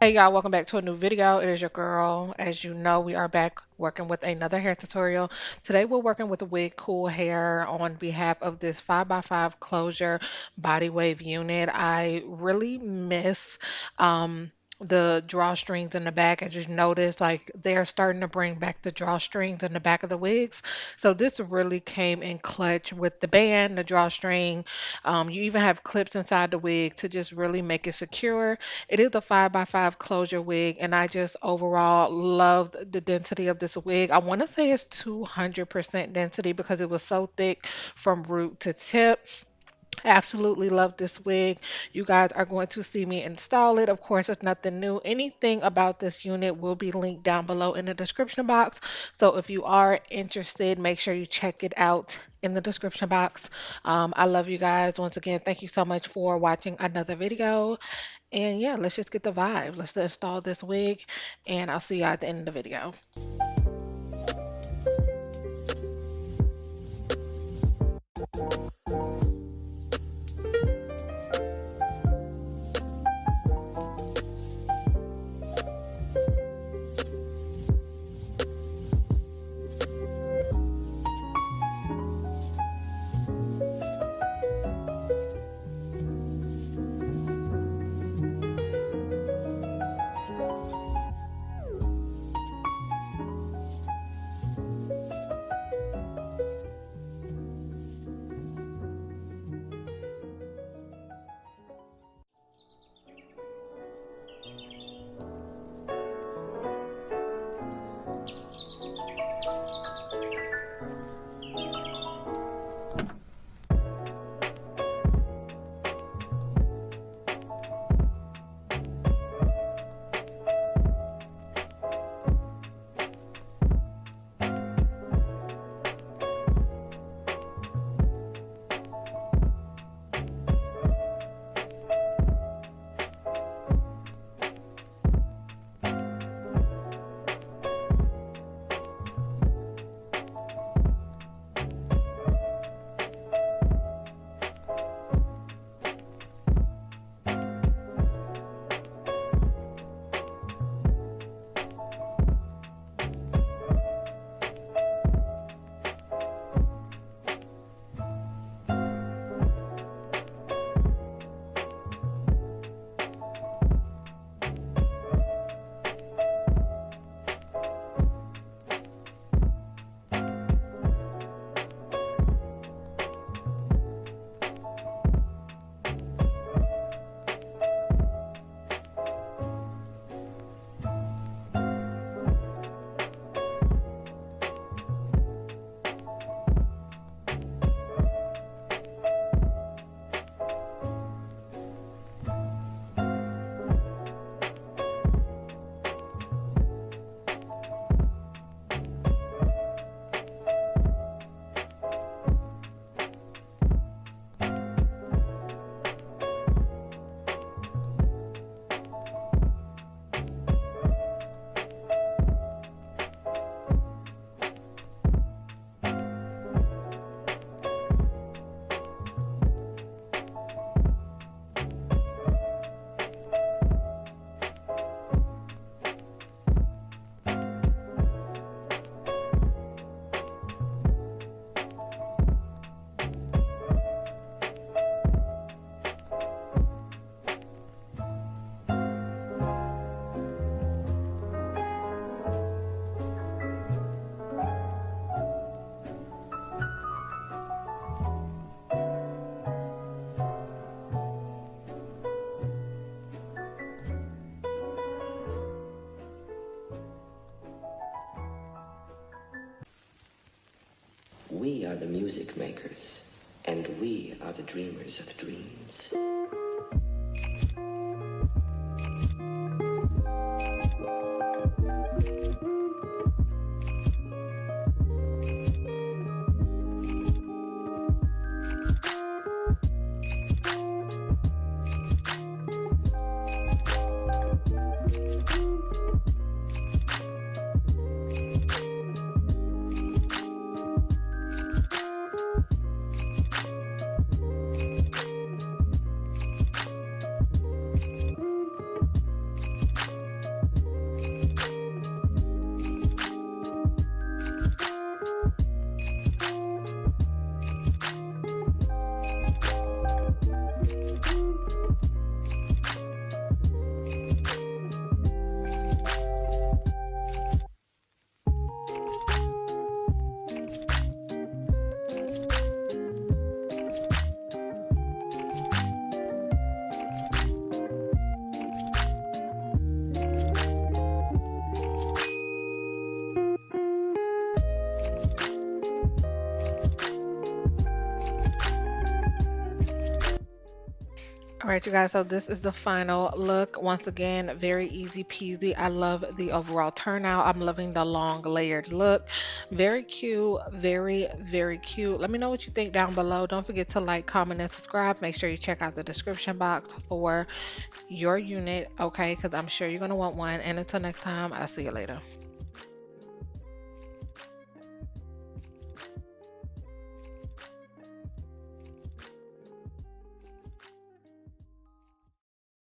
Hey y'all, welcome back to a new video. It is your girl. As you know, we are back working with another hair tutorial. Today we're working with WIGCOOL hair on behalf of this 5x5 closure body wave unit. I really miss the drawstrings in the back. As you notice, like they're starting to bring back the drawstrings in the back of the wigs. So this really came in clutch with the band, the drawstring. You even have clips inside the wig to just really make it secure. It is a 5x5 closure wig, and I just overall loved the density of this wig. I want to say it's 200% density because it was so thick from root to tip. Absolutely love this wig. You guys are going to see me install it. Of course, it's nothing new. Anything about this unit will be linked down below in the description box. So if you are interested, make sure you check it out in the description box. I love you guys. Once again, thank you so much for watching another video. And yeah, let's just get the vibe. Let's install this wig, and I'll see you at the end of the video. We are the music makers, and we are the dreamers of dreams. All right, you guys, so this is the final look. Once again, very easy peasy. I love the overall turnout. I'm loving the long layered look. Very cute, very, very cute. Let me know what you think down below. Don't forget to like, comment, and subscribe. Make sure you check out the description box for your unit, okay? Because I'm sure you're going to want one. And until next time, I'll see you later.